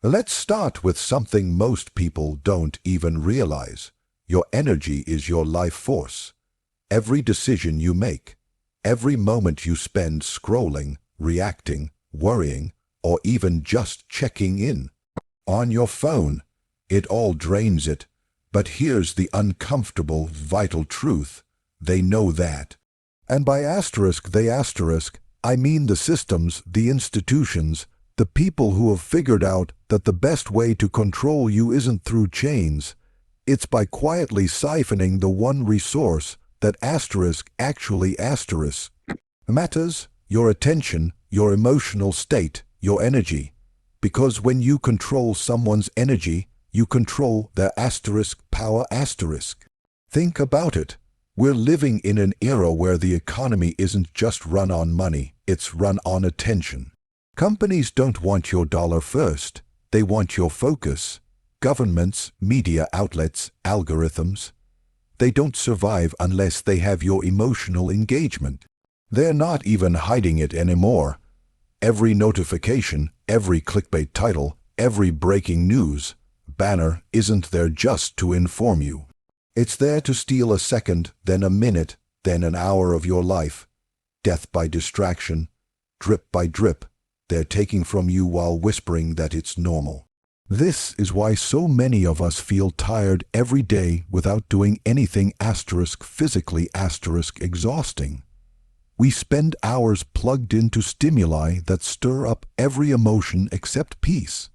Let's start with something most people don't even realize. Your energy is your life force. Every decision you make, every moment you spend scrolling, reacting, worrying, or even just checking in on your phone, it all drains it. But here's the uncomfortable, vital truth. They know that. And by I mean the systems, the institutions, the people who have figured out that the best way to control you isn't through chains. It's by quietly siphoning the one resource that actually matters: your attention, your emotional state, your energy. Because when you control someone's energy, you control their power. Think about it. We're living in an era where the economy isn't just run on money, it's run on attention. Companies don't want your dollar first, they want your focus. Governments, media outlets, algorithms. They don't survive unless they have your emotional engagement. They're not even hiding it anymore. Every notification, every clickbait title, every breaking news banner isn't there just to inform you. It's there to steal a second, then a minute, then an hour of your life. Death by distraction, drip by drip, they're taking from you while whispering that it's normal. This is why so many of us feel tired every day without doing anything physically exhausting. We spend hours plugged into stimuli that stir up every emotion except peace.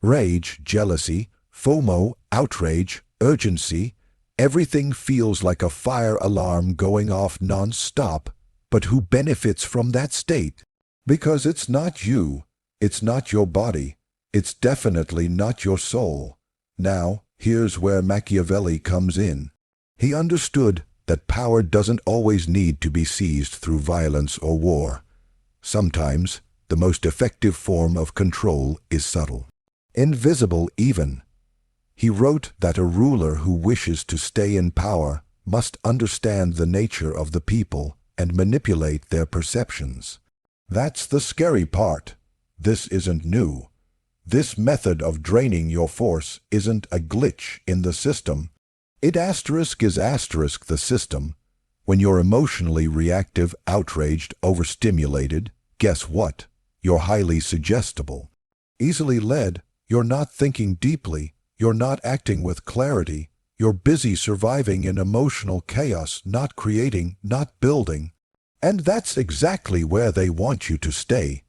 Rage, jealousy, FOMO, outrage, urgency. Everything feels like a fire alarm going off non-stop. But who benefits from that state? Because it's not you, it's not your body, it's definitely not your soul. Now, here's where Machiavelli comes in. He understood that power doesn't always need to be seized through violence or war. Sometimes, the most effective form of control is subtle, invisible even. He wrote that a ruler who wishes to stay in power must understand the nature of the people and manipulate their perceptions. That's the scary part. This isn't new. This method of draining your force isn't a glitch in the system. It is the system. When you're emotionally reactive, outraged, overstimulated, guess what? You're highly suggestible. Easily led, you're not thinking deeply, you're not acting with clarity, you're busy surviving in emotional chaos, not creating, not building. And that's exactly where they want you to stay.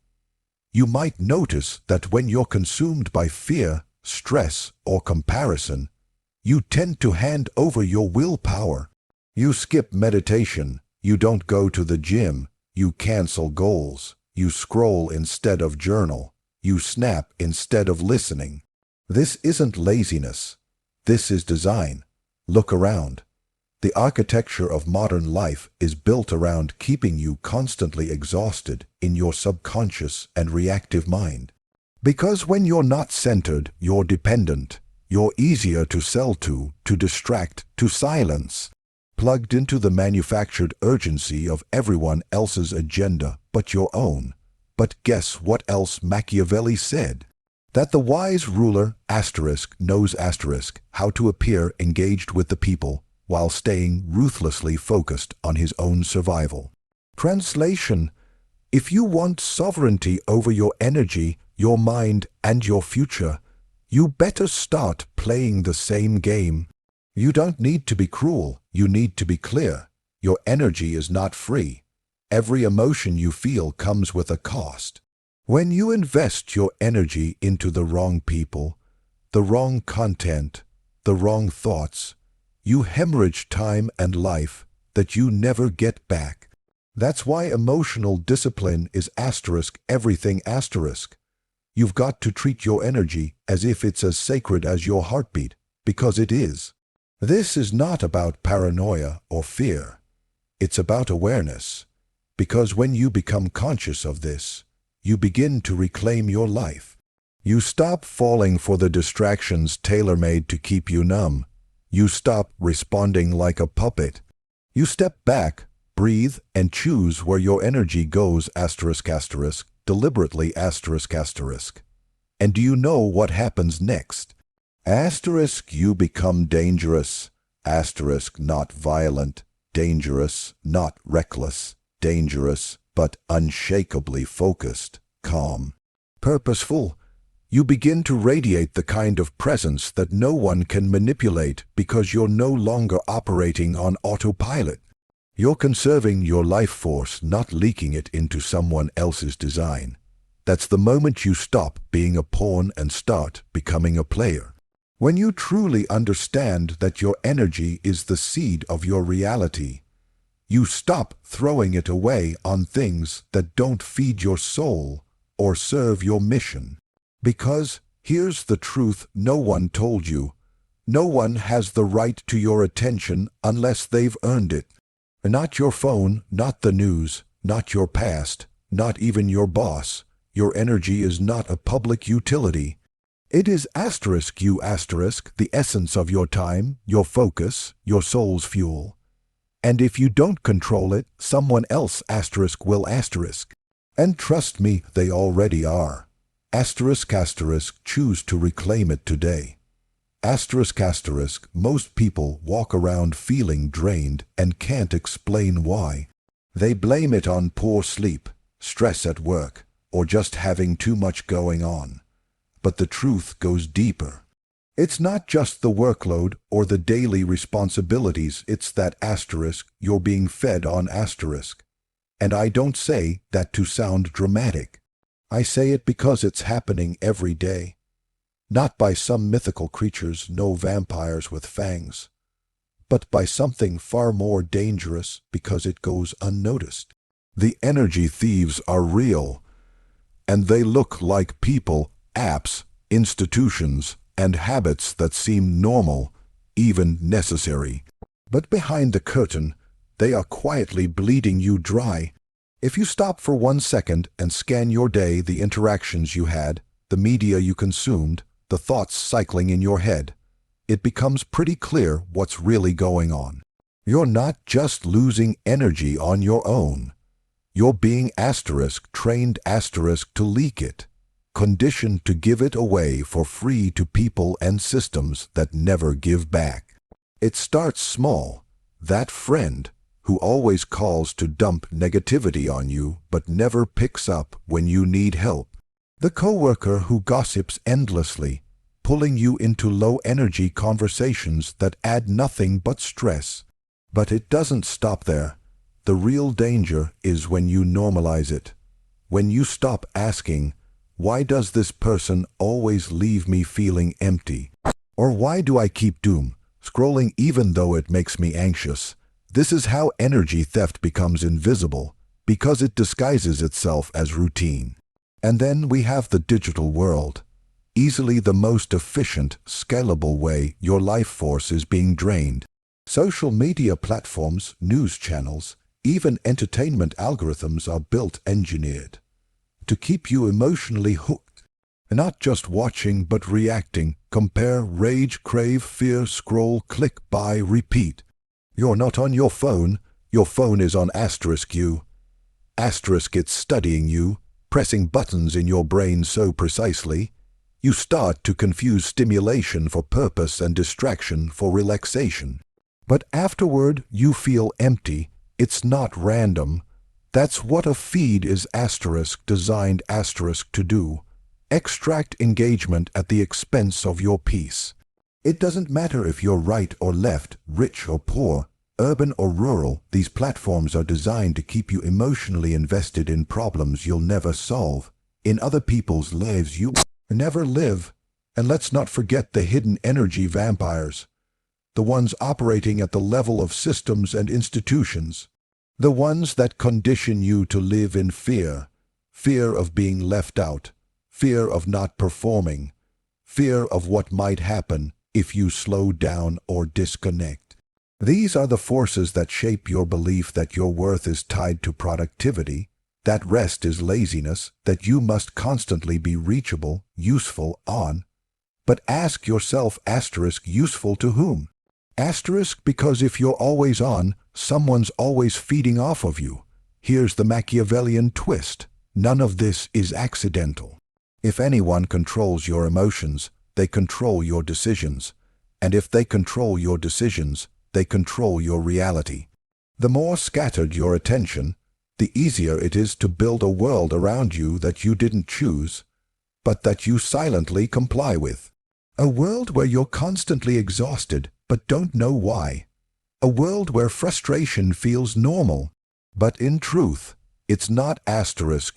You might notice that when you're consumed by fear, stress, or comparison, you tend to hand over your willpower. You skip meditation, you don't go to the gym, you cancel goals, you scroll instead of journal, you snap instead of listening. This isn't laziness. This is design. Look around. The architecture of modern life is built around keeping you constantly exhausted in your subconscious and reactive mind. Because when you're not centered, you're dependent. You're easier to sell to distract, to silence. Plugged into the manufactured urgency of everyone else's agenda but your own. But guess what else Machiavelli said? That the wise ruler knows how to appear engaged with the people, while staying ruthlessly focused on his own survival. Translation: if you want sovereignty over your energy, your mind, and your future, you better start playing the same game. You don't need to be cruel, you need to be clear. Your energy is not free. Every emotion you feel comes with a cost. When you invest your energy into the wrong people, the wrong content, the wrong thoughts, you hemorrhage time and life that you never get back. That's why emotional discipline is everything. You've got to treat your energy as if it's as sacred as your heartbeat, because it is. This is not about paranoia or fear. It's about awareness. Because when you become conscious of this, you begin to reclaim your life. You stop falling for the distractions tailor-made to keep you numb. You stop responding like a puppet. You step back, breathe, and choose where your energy goes **, deliberately **. And do you know what happens next? Asterisk, you become dangerous. Asterisk, not violent. Dangerous, not reckless. Dangerous, but unshakably focused, calm, purposeful. You begin to radiate the kind of presence that no one can manipulate because you're no longer operating on autopilot. You're conserving your life force, not leaking it into someone else's design. That's the moment you stop being a pawn and start becoming a player. When you truly understand that your energy is the seed of your reality, you stop throwing it away on things that don't feed your soul or serve your mission. Because here's the truth no one told you. No one has the right to your attention unless they've earned it. Not your phone, not the news, not your past, not even your boss. Your energy is not a public utility. It is asterisk you asterisk, the essence of your time, your focus, your soul's fuel. And if you don't control it, someone else asterisk will asterisk. And trust me, they already are. Asterisk asterisk, choose to reclaim it today. Asterisk asterisk, most people walk around feeling drained and can't explain why. They blame it on poor sleep, stress at work, or just having too much going on. But the truth goes deeper. It's not just the workload or the daily responsibilities, it's that asterisk you're being fed on asterisk. And I don't say that to sound dramatic. I say it because it's happening every day. Not by some mythical creatures, no vampires with fangs, but by something far more dangerous because it goes unnoticed. The energy thieves are real, and they look like people, apps, institutions, and habits that seem normal, even necessary. But behind the curtain, they are quietly bleeding you dry. If you stop for 1 second and scan your day, the interactions you had, the media you consumed, the thoughts cycling in your head, it becomes pretty clear what's really going on. You're not just losing energy on your own. You're being asterisk trained asterisk to leak it, conditioned to give it away for free to people and systems that never give back. It starts small. That friend who always calls to dump negativity on you but never picks up when you need help. The coworker who gossips endlessly, pulling you into low-energy conversations that add nothing but stress. But it doesn't stop there. The real danger is when you normalize it. When you stop asking, why does this person always leave me feeling empty? Or why do I keep doom scrolling even though it makes me anxious? This is how energy theft becomes invisible, because it disguises itself as routine. And then we have the digital world. Easily the most efficient, scalable way your life force is being drained. Social media platforms, news channels, even entertainment algorithms are engineered to keep you emotionally hooked. Not just watching but reacting, compare, rage, crave, fear, scroll, click, buy, repeat. You're not on your phone is on asterisk you. Asterisk it's studying you, pressing buttons in your brain so precisely, you start to confuse stimulation for purpose and distraction for relaxation. But afterward you feel empty. It's not random. That's what a feed is asterisk designed asterisk to do. Extract engagement at the expense of your peace. It doesn't matter if you're right or left, rich or poor, urban or rural, these platforms are designed to keep you emotionally invested in problems you'll never solve, in other people's lives you never live. And let's not forget the hidden energy vampires, the ones operating at the level of systems and institutions, the ones that condition you to live in fear, fear of being left out, fear of not performing, fear of what might happen if you slow down or disconnect. These are the forces that shape your belief that your worth is tied to productivity, that rest is laziness, that you must constantly be reachable, useful, on. But ask yourself asterisk useful to whom? Asterisk because if you're always on, someone's always feeding off of you. Here's the Machiavellian twist. None of this is accidental. If anyone controls your emotions, they control your decisions. And if they control your decisions, they control your reality. The more scattered your attention, the easier it is to build a world around you that you didn't choose, but that you silently comply with. A world where you're constantly exhausted, but don't know why. A world where frustration feels normal, but in truth, it's not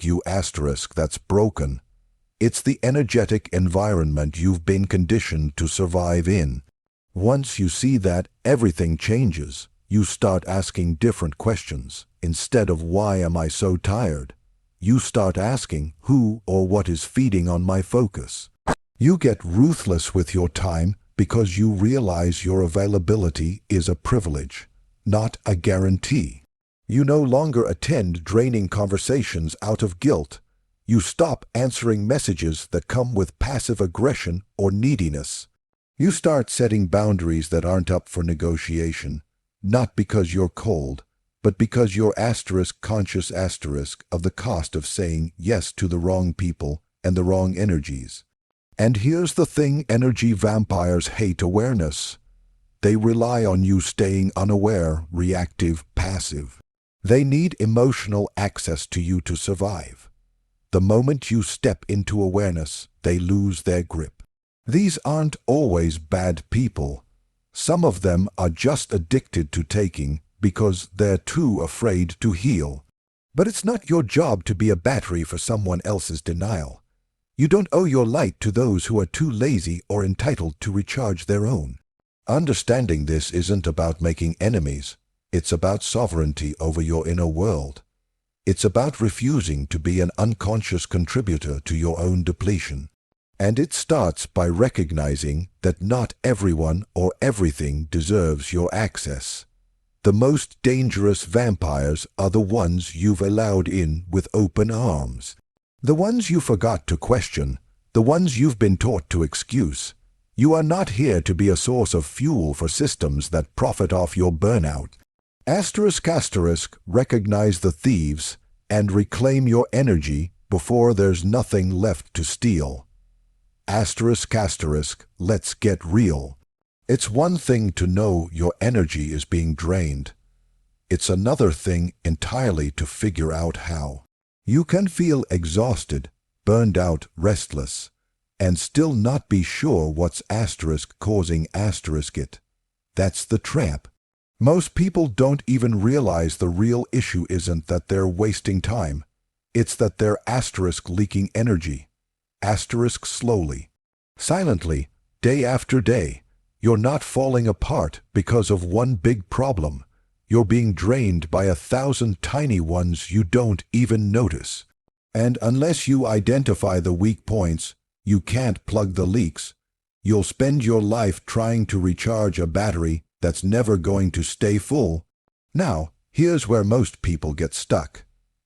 you that's broken. It's the energetic environment you've been conditioned to survive in. Once you see that, everything changes. You start asking different questions. Instead of why am I so tired, you start asking who or what is feeding on my focus. You get ruthless with your time because you realize your availability is a privilege, not a guarantee. You no longer attend draining conversations out of guilt. You stop answering messages that come with passive aggression or neediness. You start setting boundaries that aren't up for negotiation, not because you're cold, but because you're conscious of the cost of saying yes to the wrong people and the wrong energies. And here's the thing: energy vampires hate awareness. They rely on you staying unaware, reactive, passive. They need emotional access to you to survive. The moment you step into awareness, they lose their grip. These aren't always bad people. Some of them are just addicted to taking because they're too afraid to heal. But it's not your job to be a battery for someone else's denial. You don't owe your light to those who are too lazy or entitled to recharge their own. Understanding this isn't about making enemies. It's about sovereignty over your inner world. It's about refusing to be an unconscious contributor to your own depletion. And it starts by recognizing that not everyone or everything deserves your access. The most dangerous vampires are the ones you've allowed in with open arms. The ones you forgot to question, the ones you've been taught to excuse. You are not here to be a source of fuel for systems that profit off your burnout. Recognize the thieves and reclaim your energy before there's nothing left to steal. Let's get real. It's one thing to know your energy is being drained. It's another thing entirely to figure out how. You can feel exhausted, burned out, restless, and still not be sure what's causing it. That's the trap. Most people don't even realize the real issue isn't that they're wasting time. It's that they're leaking energy. Slowly. Silently, day after day. You're not falling apart because of one big problem. You're being drained by 1,000 tiny ones you don't even notice. And unless you identify the weak points, you can't plug the leaks. You'll spend your life trying to recharge a battery that's never going to stay full. Now, here's where most people get stuck.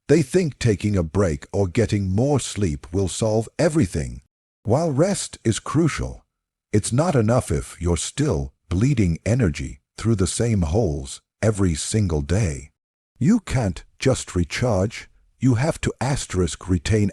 They think taking a break or getting more sleep will solve everything. While rest is crucial, it's not enough if you're still bleeding energy through the same holes every single day. You can't just recharge. You have to retain .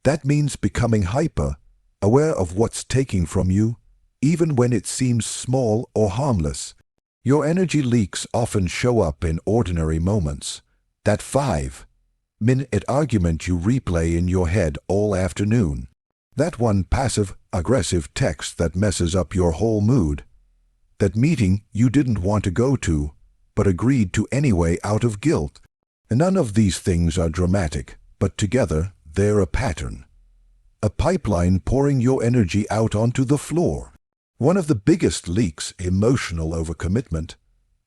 That means becoming hyper, aware of what's taking from you, even when it seems small or harmless. Your energy leaks often show up in ordinary moments. That 5-minute argument you replay in your head all afternoon. That one passive-aggressive text that messes up your whole mood. That meeting you didn't want to go to, but agreed to anyway out of guilt. None of these things are dramatic, but together they're a pattern. A pipeline pouring your energy out onto the floor. One of the biggest leaks: emotional overcommitment.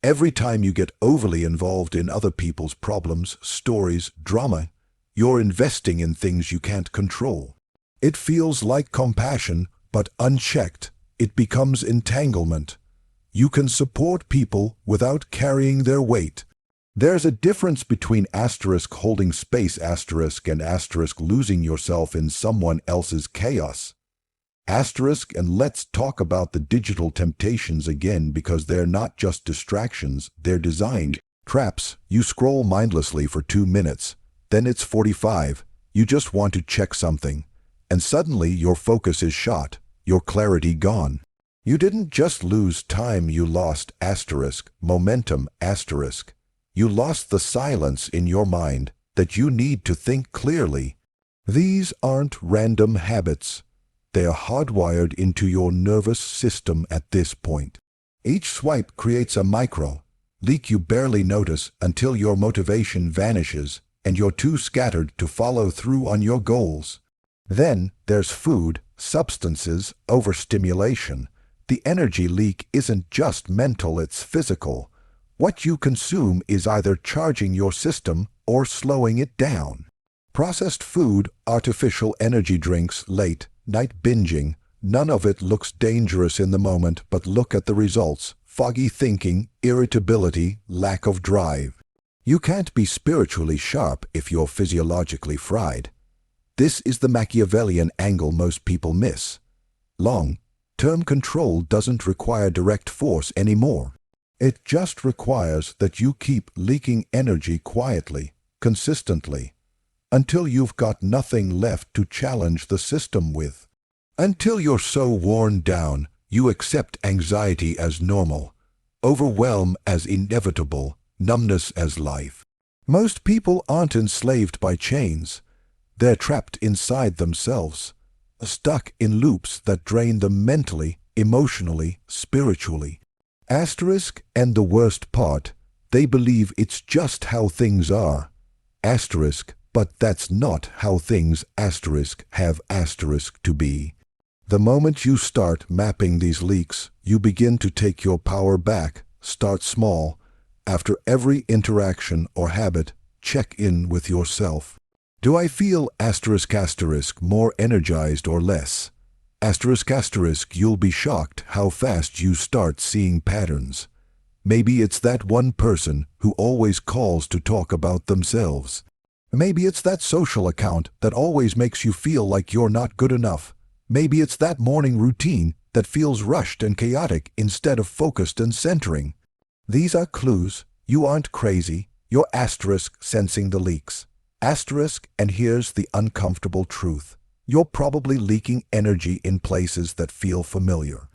Every time you get overly involved in other people's problems, stories, drama, you're investing in things you can't control. It feels like compassion, but unchecked, it becomes entanglement. You can support people without carrying their weight. There's a difference between holding space and losing yourself in someone else's chaos. And let's talk about the digital temptations again, because they're not just distractions, they're designed traps. You scroll mindlessly for 2 minutes, then it's 45. You just want to check something. and suddenly your focus is shot, your clarity gone. You didn't just lose time, you lost momentum. You lost the silence in your mind that you need to think clearly. These aren't random habits. They are hardwired into your nervous system at this point. Each swipe creates a micro leak you barely notice until your motivation vanishes and you're too scattered to follow through on your goals. Then there's food, substances, overstimulation. The energy leak isn't just mental, it's physical. What you consume is either charging your system or slowing it down. Processed food, artificial energy drinks, late night binging, none of it looks dangerous in the moment, but look at the results: foggy thinking, irritability, lack of drive. You can't be spiritually sharp if you're physiologically fried. This is the Machiavellian angle most people miss. Long-term control doesn't require direct force anymore. It just requires that you keep leaking energy quietly, consistently, until you've got nothing left to challenge the system with. Until you're so worn down, you accept anxiety as normal, overwhelm as inevitable, numbness as life. Most people aren't enslaved by chains. They're trapped inside themselves, stuck in loops that drain them mentally, emotionally, spiritually. And the worst part, they believe it's just how things are. But that's not how things have to be. The moment you start mapping these leaks, you begin to take your power back. Start small. After every interaction or habit, check in with yourself. Do I feel more energized or less? You'll be shocked how fast you start seeing patterns. Maybe it's that one person who always calls to talk about themselves. Maybe it's that social account that always makes you feel like you're not good enough. Maybe it's that morning routine that feels rushed and chaotic instead of focused and centering. These are clues. You aren't crazy. You're sensing the leaks. And here's the uncomfortable truth. You're probably leaking energy in places that feel familiar.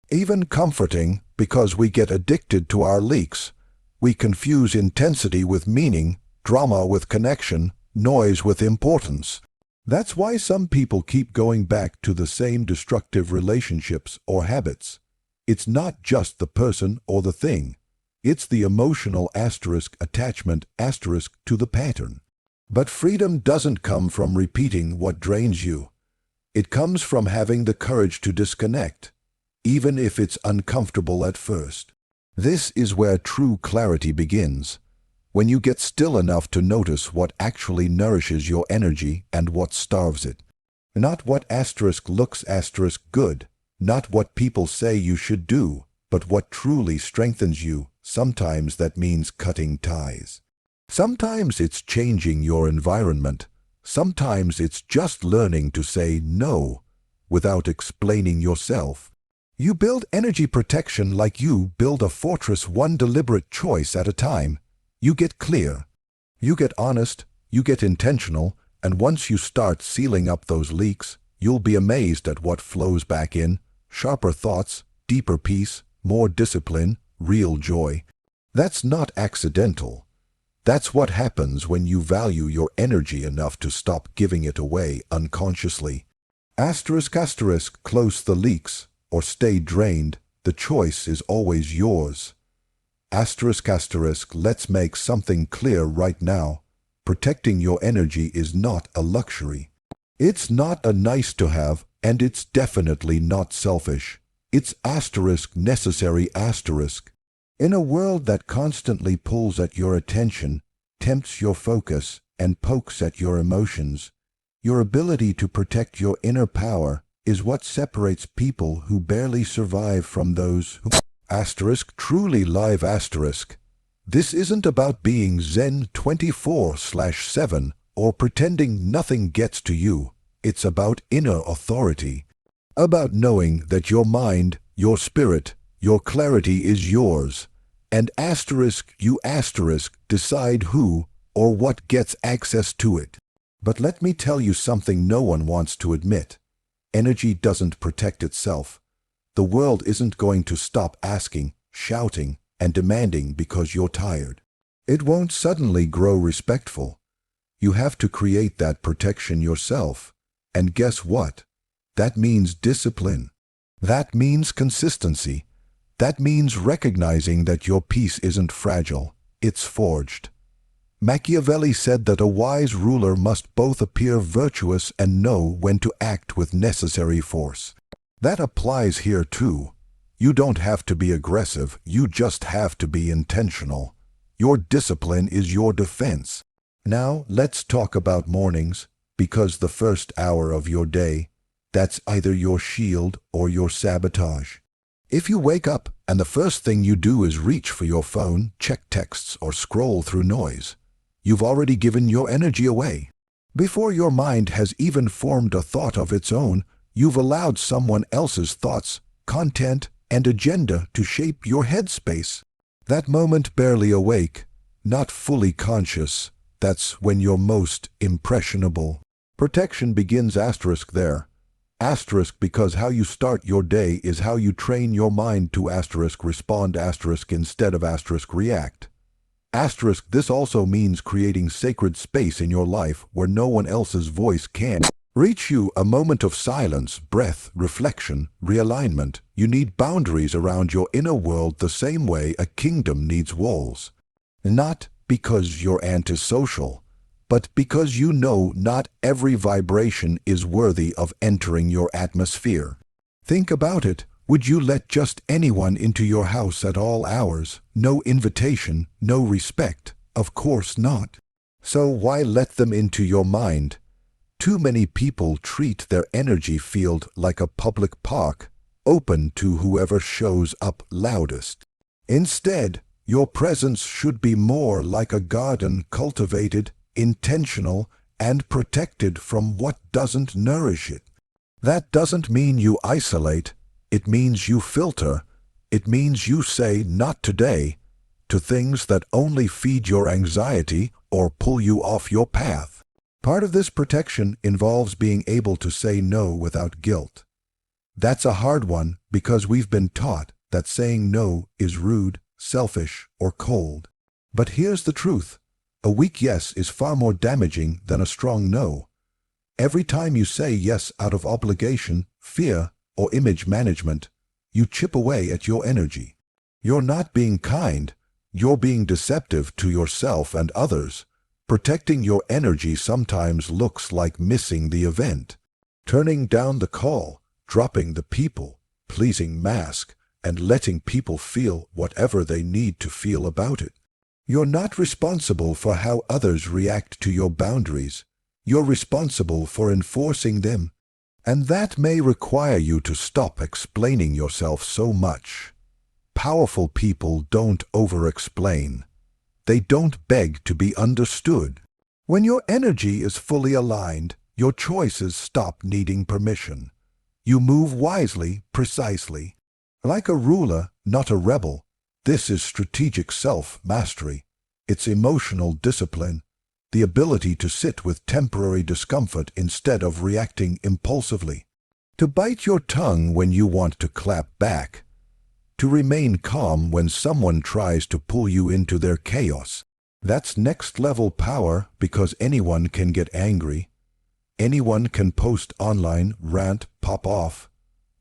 Even comforting, because we get addicted to our leaks. We confuse intensity with meaning, drama with connection, noise with importance. That's why some people keep going back to the same destructive relationships or habits. It's not just the person or the thing. It's the emotional attachment to the pattern. But freedom doesn't come from repeating what drains you. It comes from having the courage to disconnect, even if it's uncomfortable at first. This is where true clarity begins. When you get still enough to notice what actually nourishes your energy and what starves it. Not what looks good, not what people say you should do, but what truly strengthens you. Sometimes that means cutting ties. Sometimes it's changing your environment. Sometimes it's just learning to say no without explaining yourself. You build energy protection like you build a fortress, one deliberate choice at a time. You get clear, you get honest, you get intentional, and once you start sealing up those leaks, you'll be amazed at what flows back in: sharper thoughts, deeper peace, more discipline, real joy. That's not accidental. That's what happens when you value your energy enough to stop giving it away unconsciously. Close the leaks or stay drained. The choice is always yours. Let's make something clear right now. Protecting your energy is not a luxury. It's not a nice to have, and it's definitely not selfish. It's necessary. In a world that constantly pulls at your attention, tempts your focus, and pokes at your emotions, your ability to protect your inner power is what separates people who barely survive from those who truly live. This isn't about being Zen 24/7 or pretending nothing gets to you. It's about inner authority. About knowing that your mind, your spirit, your clarity is yours. And you decide who or what gets access to it. But let me tell you something no one wants to admit. Energy doesn't protect itself. The world isn't going to stop asking, shouting, and demanding because you're tired. It won't suddenly grow respectful. You have to create that protection yourself. And guess what? That means discipline. That means consistency. That means recognizing that your peace isn't fragile, it's forged. Machiavelli said that a wise ruler must both appear virtuous and know when to act with necessary force. That applies here too. You don't have to be aggressive, you just have to be intentional. Your discipline is your defense. Now let's talk about mornings, because the first hour of your day, that's either your shield or your sabotage. If you wake up and the first thing you do is reach for your phone, check texts, or scroll through noise, you've already given your energy away. Before your mind has even formed a thought of its own, you've allowed someone else's thoughts, content, and agenda to shape your headspace. That moment barely awake, not fully conscious, that's when you're most impressionable. Protection begins there. Because how you start your day is how you train your mind to respond instead of react. This also means creating sacred space in your life where no one else's voice can reach you. A moment of silence, breath, reflection, realignment. You need boundaries around your inner world the same way a kingdom needs walls. Not because you're antisocial, but because you know not every vibration is worthy of entering your atmosphere. Think about it. Would you let just anyone into your house at all hours? No invitation, no respect? Of course not. So why let them into your mind? Too many people treat their energy field like a public park, open to whoever shows up loudest. Instead, your presence should be more like a garden, cultivated, intentional, and protected from what doesn't nourish it. That doesn't mean you isolate. It means you filter. It means you say not today to things that only feed your anxiety or pull you off your path. Part of this protection involves being able to say no without guilt. That's a hard one because we've been taught that saying no is rude, selfish, or cold. But here's the truth. A weak yes is far more damaging than a strong no. Every time you say yes out of obligation, fear, or image management, you chip away at your energy. You're not being kind, you're being deceptive to yourself and others. Protecting your energy sometimes looks like missing the event, turning down the call, dropping the people, pleasing mask, and letting people feel whatever they need to feel about it. You're not responsible for how others react to your boundaries. You're responsible for enforcing them. And that may require you to stop explaining yourself so much. Powerful people don't over-explain. They don't beg to be understood. When your energy is fully aligned, your choices stop needing permission. You move wisely, precisely. Like a ruler, not a rebel. This is strategic self-mastery. It's emotional discipline, the ability to sit with temporary discomfort instead of reacting impulsively, to bite your tongue when you want to clap back, to remain calm when someone tries to pull you into their chaos. That's next-level power because anyone can get angry. Anyone can post online, rant, pop off.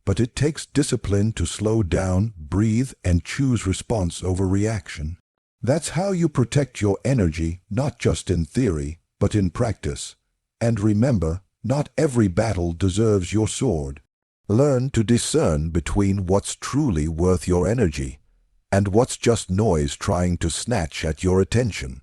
But it takes discipline to slow down, breathe, and choose response over reaction. That's how you protect your energy, not just in theory, but in practice. And remember, not every battle deserves your sword. Learn to discern between what's truly worth your energy and what's just noise trying to snatch at your attention.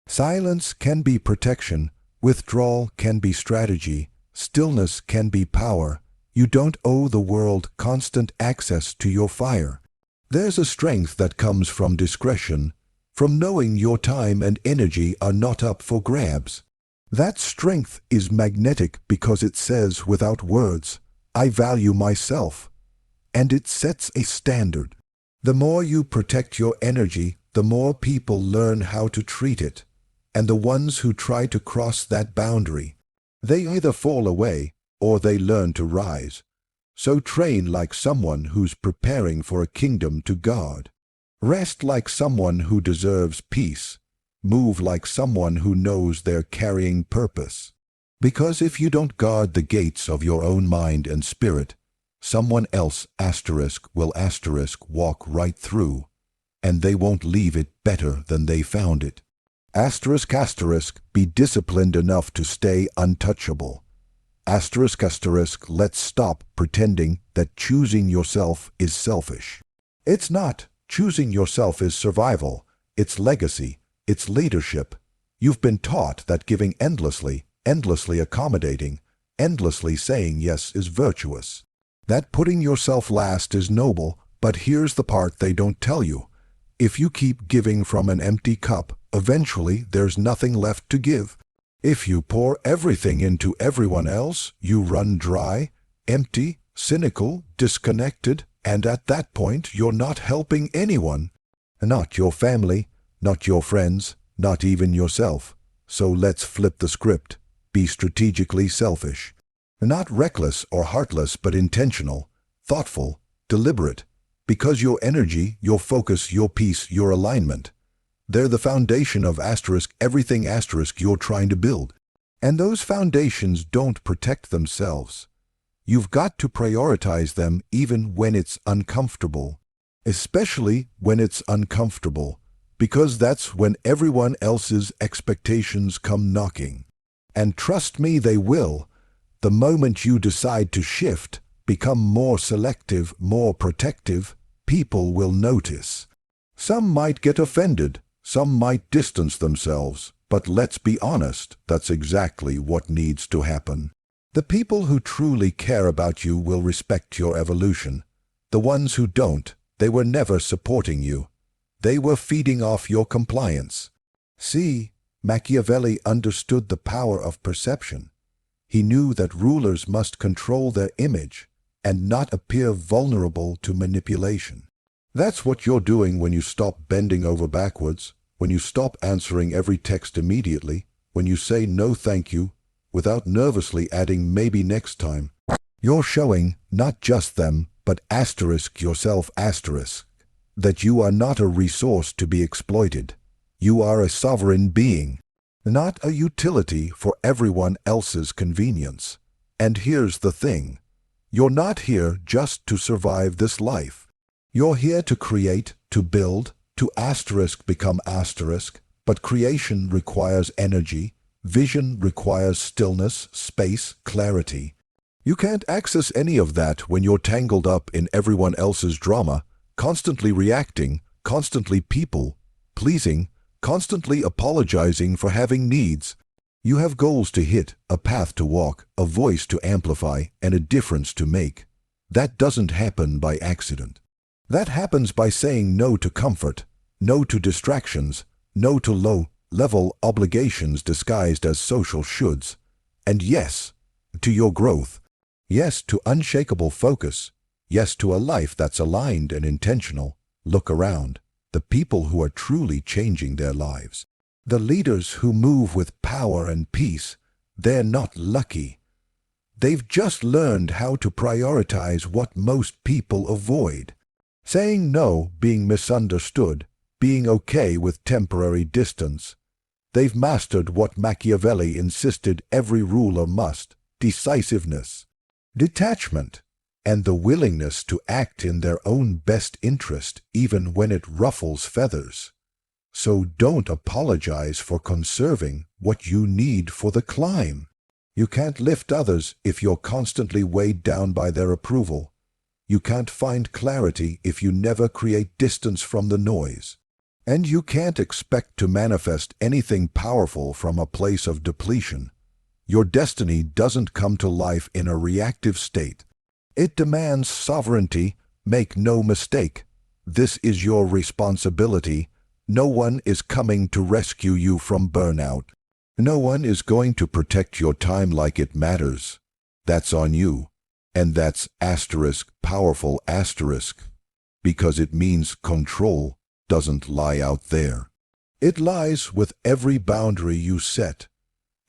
Silence can be protection, withdrawal can be strategy, stillness can be power. You don't owe the world constant access to your fire. There's a strength that comes from discretion, from knowing your time and energy are not up for grabs. That strength is magnetic because it says without words, I value myself. And it sets a standard. The more you protect your energy, the more people learn how to treat it. And the ones who try to cross that boundary, They either fall away or they learn to rise. So train like someone who's preparing for a kingdom to guard. Rest like someone who deserves peace. Move like someone who knows they're carrying purpose. Because if you don't guard the gates of your own mind and spirit, someone else will walk right through, and they won't leave it better than they found it. Be disciplined enough to stay untouchable. Let's stop pretending that choosing yourself is selfish. It's not. Choosing yourself is survival. It's legacy. It's leadership. You've been taught that giving endlessly accommodating, endlessly saying yes is virtuous. That putting yourself last is noble, but here's the part they don't tell you. If you keep giving from an empty cup, eventually there's nothing left to give. If you pour everything into everyone else, you run dry, empty, cynical, disconnected, and at that point you're not helping anyone. Not your family, not your friends, not even yourself. So let's flip the script. Be strategically selfish. Not reckless or heartless, but intentional, thoughtful, deliberate. Because your energy, your focus, your peace, your alignment, they're the foundation of everything you're trying to build. And those foundations don't protect themselves. You've got to prioritize them even when it's uncomfortable. Especially when it's uncomfortable, because that's when everyone else's expectations come knocking. And trust me, they will. The moment you decide to shift, become more selective, more protective, people will notice. Some might get offended, some might distance themselves, but let's be honest, that's exactly what needs to happen. The people who truly care about you will respect your evolution. The ones who don't, they were never supporting you. They were feeding off your compliance. See, Machiavelli understood the power of perception. He knew that rulers must control their image and not appear vulnerable to manipulation. That's what you're doing when you stop bending over backwards, when you stop answering every text immediately, when you say no thank you, without nervously adding maybe next time. You're showing not just them, but yourself, that you are not a resource to be exploited. You are a sovereign being, not a utility for everyone else's convenience. And here's the thing. You're not here just to survive this life. You're here to create, to build, to become but creation requires energy, vision requires stillness, space, clarity. You can't access any of that when you're tangled up in everyone else's drama, constantly reacting, constantly people-pleasing, constantly apologizing for having needs. You have goals to hit, a path to walk, a voice to amplify, and a difference to make. That doesn't happen by accident. That happens by saying no to comfort, no to distractions, no to low-level obligations disguised as social shoulds, and yes to your growth, yes to unshakable focus, yes to a life that's aligned and intentional. Look around. The people who are truly changing their lives, the leaders who move with power and peace, they're not lucky. They've just learned how to prioritize what most people avoid. Saying no, being misunderstood, being okay with temporary distance. They've mastered what Machiavelli insisted every ruler must: decisiveness, detachment, and the willingness to act in their own best interest even when it ruffles feathers. So don't apologize for conserving what you need for the climb. You can't lift others if you're constantly weighed down by their approval. You can't find clarity if you never create distance from the noise. And you can't expect to manifest anything powerful from a place of depletion. Your destiny doesn't come to life in a reactive state. It demands sovereignty. Make no mistake. This is your responsibility. No one is coming to rescue you from burnout. No one is going to protect your time like it matters. That's on you. And that's powerful, because it means control doesn't lie out there. It lies with every boundary you set,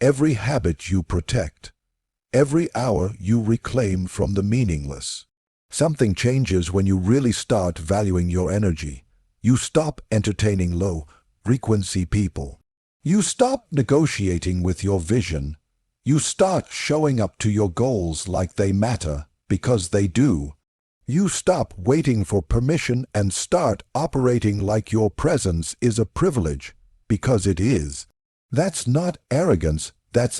every habit you protect, every hour you reclaim from the meaningless. Something changes when you really start valuing your energy. You stop entertaining low-frequency people. You stop negotiating with your vision. You start showing up to your goals like they matter, because they do. You stop waiting for permission and start operating like your presence is a privilege, because it is. That's not arrogance, that's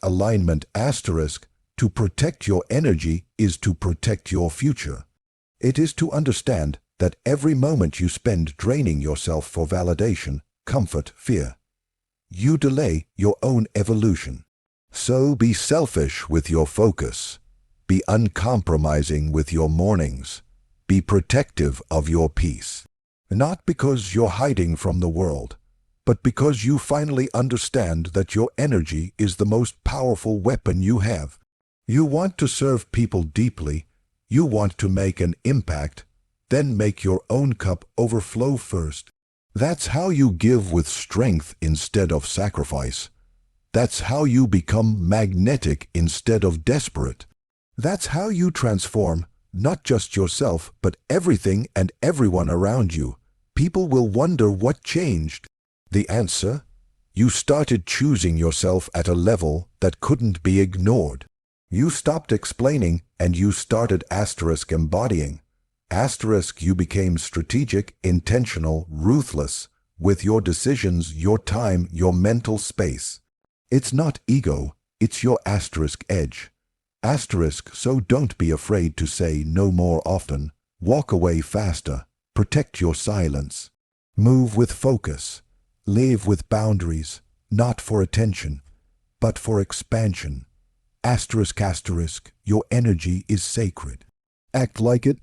alignment. To protect your energy is to protect your future. It is to understand that every moment you spend draining yourself for validation, comfort, fear, you delay your own evolution. So be selfish with your focus. Be uncompromising with your mornings. Be protective of your peace. Not because you're hiding from the world, but because you finally understand that your energy is the most powerful weapon you have. You want to serve people deeply. You want to make an impact. Then make your own cup overflow first. That's how you give with strength instead of sacrifice. That's how you become magnetic instead of desperate. That's how you transform, not just yourself, but everything and everyone around you. People will wonder what changed. The answer? You started choosing yourself at a level that couldn't be ignored. You stopped explaining and you started embodying. You became strategic, intentional, ruthless, with your decisions, your time, your mental space. It's not ego, it's your edge. So don't be afraid to say no more often. Walk away faster. Protect your silence. Move with focus. Live with boundaries, not for attention, but for expansion. Your energy is sacred. Act like it.